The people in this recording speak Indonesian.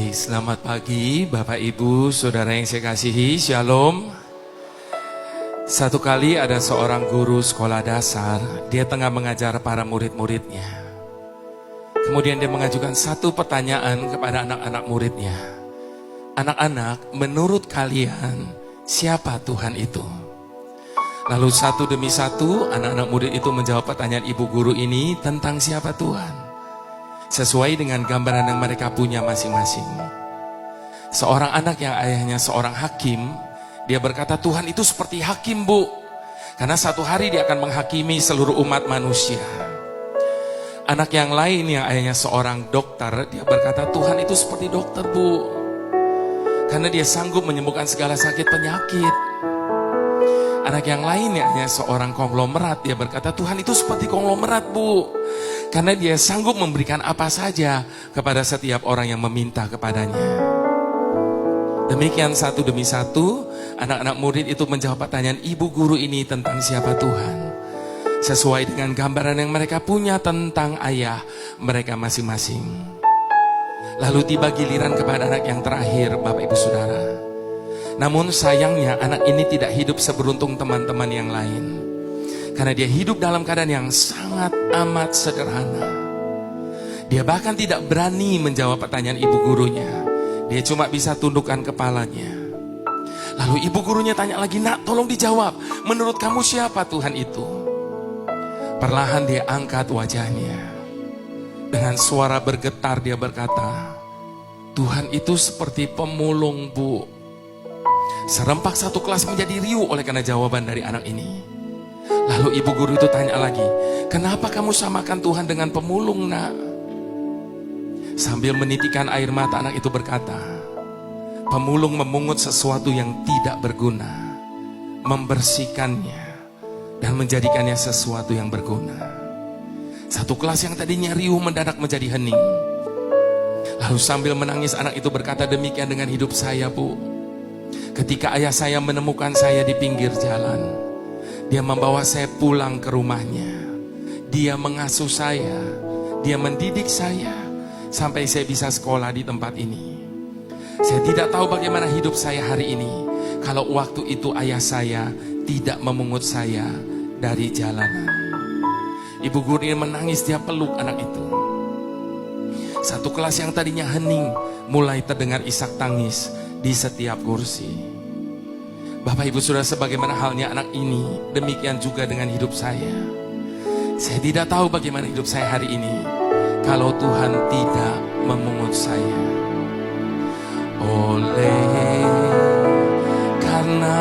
Selamat pagi Bapak Ibu, Saudara yang saya kasihi, Shalom. Satu kali ada seorang guru sekolah dasar, dia tengah mengajar para murid-muridnya. Kemudian dia mengajukan satu pertanyaan kepada anak-anak muridnya. Anak-anak, menurut kalian siapa Tuhan itu? Lalu satu demi satu anak-anak murid itu menjawab pertanyaan ibu guru ini tentang siapa Tuhan, sesuai dengan gambaran yang mereka punya masing-masing. Seorang anak yang ayahnya seorang hakim, dia berkata Tuhan itu seperti hakim, Bu, karena satu hari dia akan menghakimi seluruh umat manusia. Anak yang lain yang ayahnya seorang dokter, dia berkata Tuhan itu seperti dokter, Bu, karena dia sanggup menyembuhkan segala sakit penyakit. Anak yang lain yang hanya seorang konglomerat, dia berkata Tuhan itu seperti konglomerat, Bu, karena dia sanggup memberikan apa saja kepada setiap orang yang meminta kepadanya. Demikian satu demi satu anak-anak murid itu menjawab pertanyaan ibu guru ini tentang siapa Tuhan, sesuai dengan gambaran yang mereka punya tentang ayah mereka masing-masing. Lalu tiba giliran kepada anak yang terakhir, Bapak Ibu Saudara. Namun sayangnya anak ini tidak hidup seberuntung teman-teman yang lain, karena dia hidup dalam keadaan yang sangat amat sederhana. Dia bahkan tidak berani menjawab pertanyaan ibu gurunya. Dia cuma bisa tundukkan kepalanya. Lalu ibu gurunya tanya lagi, nak tolong dijawab, menurut kamu siapa Tuhan itu? Perlahan dia angkat wajahnya. Dengan suara bergetar dia berkata, Tuhan itu seperti pemulung, Bu. Serempak satu kelas menjadi riuh oleh karena jawaban dari anak ini. Lalu ibu guru itu tanya lagi, kenapa kamu samakan Tuhan dengan pemulung, nak? Sambil menitikan air mata anak itu berkata, pemulung memungut sesuatu yang tidak berguna, membersihkannya, dan menjadikannya sesuatu yang berguna. Satu kelas yang tadinya riuh mendadak menjadi hening. Lalu sambil menangis anak itu berkata, demikian dengan hidup saya, Bu. Ketika ayah saya menemukan saya di pinggir jalan, dia membawa saya pulang ke rumahnya. Dia mengasuh saya, dia mendidik saya, sampai saya bisa sekolah di tempat ini. Saya tidak tahu bagaimana hidup saya hari ini, kalau waktu itu ayah saya tidak memungut saya dari jalanan. Ibu guru ini menangis, dia peluk anak itu. Satu kelas yang tadinya hening, mulai terdengar isak tangis di setiap kursi. Bapak Ibu Saudara, sebagaimana halnya anak ini, demikian juga dengan hidup saya. Saya tidak tahu bagaimana hidup saya hari ini kalau Tuhan tidak memungut saya. Oleh karena